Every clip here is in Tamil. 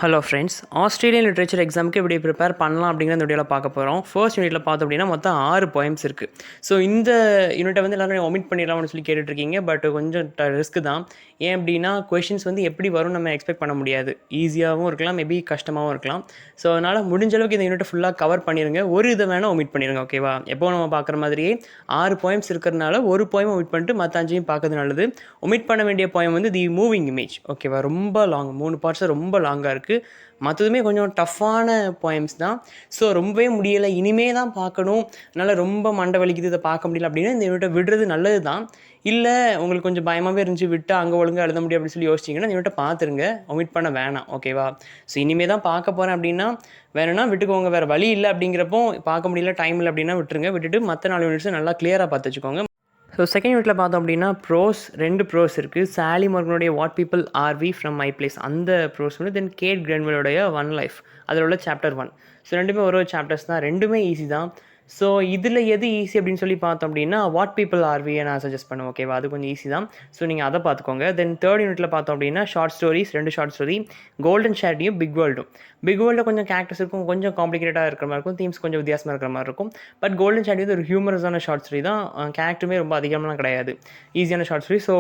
ஹலோ ஃப்ரெண்ட்ஸ், ஆஸ்திரேலியன் லிட்ரேச்சர் எக்ஸாமுக்கு எப்படி ப்ரிப்பேர் பண்ணலாம் அப்படிங்கிற இந்த வீடியோவில் பார்க்க போகிறோம். ஃபர்ஸ்ட் யூனிட்டில் பார்த்தோம் அப்படின்னா மொத்தம் 6 போயம்ஸ் இருக்குது. ஸோ இந்த யூனிட்டை வந்து எல்லாரும் ஒமிட் பண்ணிடலாம்னு சொல்லி கேட்டுட்ருக்கீங்க. பட் கொஞ்சம் ரிஸ்க்கு தான். ஏன் அப்படின்னா கொஷின்ஸ் வந்து எப்படி வரும்னு நம்ம எக்ஸ்பெக்ட் பண்ண முடியாது. ஈஸியாகவும் இருக்கலாம், மேபி கஷ்டமாகவும் இருக்கலாம். ஸோ அதனால் முடிஞ்ச அளவுக்கு இந்த யூனிட்டை ஃபுல்லாக கவர் பண்ணிடுங்க. ஒரு இதை வேணால் ஒமிட் பண்ணிடுங்க, ஓகேவா? எப்போ நம்ம பார்க்குற மாதிரியே 6 போயம்ஸ் இருக்கிறதுனால ஒரு போயம் ஒமிட் பண்ணிட்டு மற்ற 5ஐயும் பார்க்கறது நல்லது. ஒமிட் பண்ண வேண்டிய போயம் வந்து தி மூவிங் இமேஜ், ஓகேவா? ரொம்ப லாங், 3 பார்ட்ஸாக ரொம்ப லாங்காக இருக்குது. மற்றதுமே கொஞ்சம் டஃப்பான போயம்ஸ் தான். ஸோ ரொம்பவே முடியலை, இனிமே தான் பார்க்கணும், அதனால் ரொம்ப மண்டை வலிக்குது, இதை பார்க்க முடியல அப்படின்னா இந்த யூனிட்டை விடுறது நல்லது தான். இல்லை உங்களுக்கு கொஞ்சம் பயமாகவே இருந்துச்சு, விட்டு அங்கே ஒழுங்காக எழுத முடியும் அப்படின்னு சொல்லி யோசிச்சிங்கன்னா இந்த யூனிட்டை பார்த்துருங்க, ஒமிட் பண்ண வேணாம், ஓகேவா? ஸோ இனிமே தான் பார்க்க போகிறேன் அப்படின்னா வேணும்னா விட்டுக்கோங்க, வேறு வழி இல்லை அப்படிங்கிறப்போ பார்க்க முடியல, டைம் இல்லை அப்படின்னா விட்டுருங்க. விட்டுட்டு மற்ற 4 யூனிட்ஸும் நல்லா கிளியராக பார்த்து வச்சுக்கோங்க. ஸோ செகண்ட் யூனிட்டில் பார்த்தோம் அப்படின்னா ப்ரோஸ் 2 ப்ரோஸ் இருக்குது. சாலி மார்கனுடைய what people are we from my place அந்த ப்ரோஸ் வந்து, தென் கேட் கிரென்வெலோடைய ஒன் லைஃப் அதில் உள்ள சாப்டர் 1. ஸோ ரெண்டுமே ஒரு சாப்டர்ஸ் தான், ரெண்டுமே ஈஸி தான். ஸோ இதில் எது ஈஸி அப்படின்னு சொல்லி பார்த்தோம் அப்படின்னா வாட் பீப்புள் ஆர் வி நான் சஜஸ்ட் பண்ணுவேன், ஓகேவா? அது கொஞ்சம் ஈஸி தான். ஸோ நீங்கள் அதை பார்த்துக்கோங்க. தென் தேர்ட் யூனிட்டில் பார்த்தோம் அப்படின்னா short stories 2 short story, golden ஷேட்டையும் பிக் வேர்ல்டும். பிக் வேர்ல்டில் கொஞ்சம் கேரக்டர்ஸ் இருக்கும், கொஞ்சம் காம்ப்ளிகேட்டாக இருக்கிற மாதிரி இருக்கும், தீம்ஸ் கொஞ்சம் வித்தியாசமாக இருக்கிற மாதிரி இருக்கும். பட் கோல்டன் ஷேட் வந்து ஒரு ஹியூமரஸான ஷார்ட் ஸ்டோரி தான், கேரக்டருமே ரொம்ப அதிகமாக கிடையாது, ஈஸியான ஷார்ட் ஸ்டோரி. ஸோ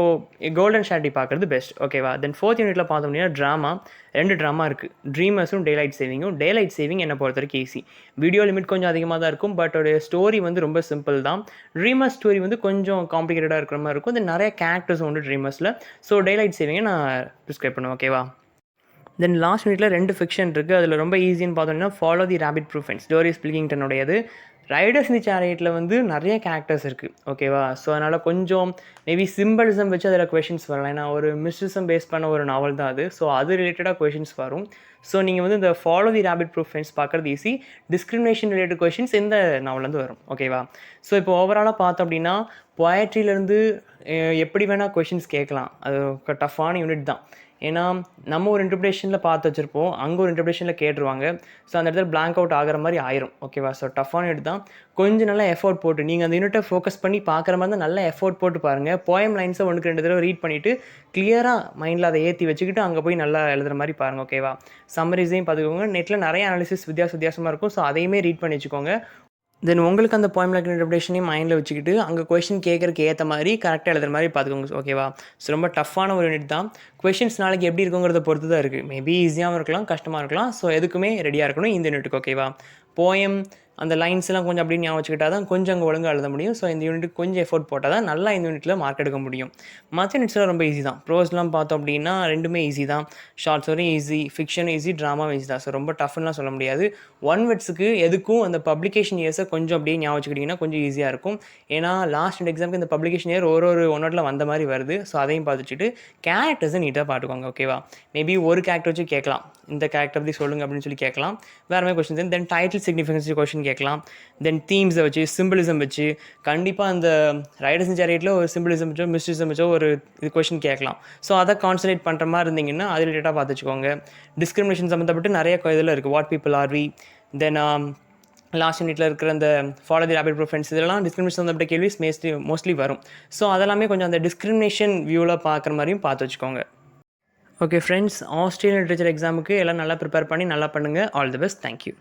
கோல்டன் ஷேட்டி பார்க்குறது பெஸ்ட், ஓகேவா? தென் ஃபோர்த் யூனிட்டில் பார்த்தோம் அப்படின்னா ட்ராமா 2 ட்ராமா இருக்குது, ட்ரீமர்ஸும் டேலைட் சேவிங்கும். டேலைட் சேவிங் என்னை பொறுத்த வரைக்கும் ஈஸி, வீடியோ லிமிட் கொஞ்சம் அதிகமாக தான் இருக்கும், பட் ஒரு ஸ்டோரி வந்து ரொம்ப சிம்பிள் தான். ட்ரீமர் ஸ்டோரி வந்து கொஞ்சம் காம்ப்ளிகேட்டடாக இருக்கிற மாதிரி இருக்கும், இது நிறைய கேரக்டர்ஸ் உண்டு ட்ரீமர்ஸில். ஸோ டேலைட் சேவிங்கை நான் ப்ரிஸ்கிரைப் பண்ணுவேன், ஓகேவா? தென் லாஸ்ட் யூனிட்டில் 2 ஃபிக்ஷன் இருக்குது. அதில் ரொம்ப ஈஸின்னு பார்த்தோம்னா follow the rabbit proof fence, Doris பில்கிங்டனுடையது. ரைடர்ஸ் இன் தி சேரியட்டில் வந்து நிறைய கேரக்டர்ஸ் இருக்குது, ஓகேவா? ஸோ அதனால் கொஞ்சம் மேபி சிம்பிளிசம் வச்சு அதில் கொஷின்ஸ் வரலாம், ஏன்னா ஒரு மிஸ்டிசம் பேஸ் பண்ண ஒரு நாவல் தான் அது. ஸோ அது ரிலேட்டடாக கொஷின்ஸ் வரும். ஸோ நீங்கள் வந்து இந்த follow the rabbit proof fence பார்க்குறது ஈஸி. டிஸ்கிரிமினேஷன் ரிலேட்டட் கொஷின்ஸ் இந்த நாவல்லேருந்து வரும், ஓகேவா? ஸோ இப்போ ஓவராலாக பார்த்தோம் அப்படின்னா பொயட்ரியிலேருந்து எப்படி வேணால் கொஷின்ஸ் கேட்கலாம். அது டஃப்பான யூனிட் தான். ஏன்னா நம்ம ஒரு இன்டர்பிரேஷனில் பார்த்து வச்சுருப்போம், அங்கே ஒரு இன்டர்பிரேஷனில் கேட்டுருவாங்க. ஸோ அந்த இடத்துல பிளாங்க் அவுட் ஆகிற மாதிரி ஆயிரும், ஓகேவா? ஸோ டஃப்பான யூனிட் தான். கொஞ்சம் நல்லா எஃபோர்ட் போட்டு நீங்கள் அந்த யூனிட்டை ஃபோக்கஸ் பண்ணி பார்க்குற மாதிரி தான், நல்லா எஃபோர்ட் போட்டு பாருங்கள். போயம் லைன்ஸை 1க்கு 2 தடவை ரீட் பண்ணிவிட்டு கிளியராக மைண்டில் அதை ஏற்றி வச்சுக்கிட்டு அங்கே போய் நல்லா எழுதுகிற மாதிரி பாருங்கள், ஓகேவா? சம்மரிஸையும் பார்த்துக்கோங்க. நெட்டில் நிறைய அனாலிசிஸ் வித்தியாசமாக இருக்கும், ஸோ அதையுமே ரீட் பண்ணி வச்சுக்கோங்க. தென் உங்களுக்கு அந்த போயம் லைக் இன்டர்பிரேஷனையும் மைண்டில் வச்சுக்கிட்டு அங்கே கொஷின் கேட்குறக்கு ஏற்ற மாதிரி கரெக்டாக எழுதுற மாதிரி பார்த்துக்கோங்க, ஓகேவா? ஸோ ரொம்ப டஃப்பான ஒரு யூனிட் தான். கொஷின்ஸ் நாளைக்கு எப்படி இருக்குங்கிறத பொறுத்து தான் இருக்குது. மேபி ஈஸியாகவும் இருக்கலாம், கஷ்டமாக இருக்கலாம். ஸோ எதுக்குமே ரெடியாக இருக்கணும் இந்த யூனிட்டுக்கு, ஓகேவா? போயம் அந்த லைன்ஸ்லாம் கொஞ்சம் அப்படி ஞாபகம் வச்சுக்கிட்டா தான் கொஞ்சம் அங்கே ஒழுங்காக எழுத முடியும். ஸோ இந்த யூனிட்டுக்கு கொஞ்சம் எஃபோர்ட் போட்டால் தான் நல்லா இந்த யூனிட்டில் மார்க் எடுக்க முடியும். மற்ற யூனிட்ஸ்லாம் ரொம்ப ஈஸி தான். ப்ரோஸ்லாம் பார்த்தோம் அப்படின்னா ரெண்டுமே ஈஸி தான். Short story easy, fiction easy, ட்ராமாவும் ஈஸி தான். ஸோ ரொம்ப டஃப்லாம் சொல்ல முடியாது. ஒன் வேர்ட்ஸுக்கு எதுக்கும் அந்த பப்ளிகேஷன் இயர்ஸை கொஞ்சம் அப்படியே ஞாபகம் வச்சுக்கிட்டிங்கன்னா கொஞ்சம் ஈஸியாக இருக்கும். ஏன்னா லாஸ்ட் எக்ஸாமுக்கு இந்த பப்ளிகேஷன் இயர் ஒரு ஒன் வேர்டில் வந்த மாதிரி வருது. ஸோ அதையும் பார்த்துட்டு கேரக்டர்ஸை நீட்டாக பார்த்துக்கோங்க, ஓகேவா? மேபி ஒரு கேரக்டர் வச்சு கேட்கலாம், இந்த கேரக்டர் பற்றி சொல்லுங்கள் அப்படின்னு சொல்லி கேட்கலாம். வேறு மாதிரி கொஸ்டின். தென் டைட்டில் சிக்னிஃபிகன்ஸ் கொஸ்டின் கேட்கலாம். தென் தீம்ஸை வச்சு, சிம்பிளிசம் வச்சு, கண்டிப்பாக அந்த ரைடர்ஸ் இன் சேரியட்டில் ஒரு சிம்பிளிசம் வச்சோ மிஸ்டிசம் வச்சோ ஒரு இது கொஸ்டின் கேட்கலாம். ஸோ அதை கான்சன்ட்ரேட் பண்ணுற மாதிரி இருந்தீங்கன்னா அது ரிலேட்டாக பார்த்து வச்சுக்கோங்க. டிஸ்கிரிமினேஷன் சம்மந்தப்பட்டு நிறைய இதில் இருக்குது. What people are we, then last யூனிட்டில் இருக்கிற அந்த follow the rabbit proof fence, இதெல்லாம் டிஸ்கிரிமினேஷன் சம்மந்தப்பட்ட கேள்வி மோஸ்ட்லி வரும். ஸோ அதெல்லாமே கொஞ்சம் அந்த டிஸ்கிரிமினேஷன் வியூவில் பார்க்குற மாதிரியும் பார்த்து வச்சுக்கோங்க. ஓகே ஃப்ரெண்ட்ஸ், ஆஸ்திரேலியன் லிட்ரேச்சர் எக்ஸாமுக்கு எல்லாம் நல்லா ப்ரிப்பேர் பண்ணி நல்லா பண்ணுங்கள். All the best. தேங்க்யூ.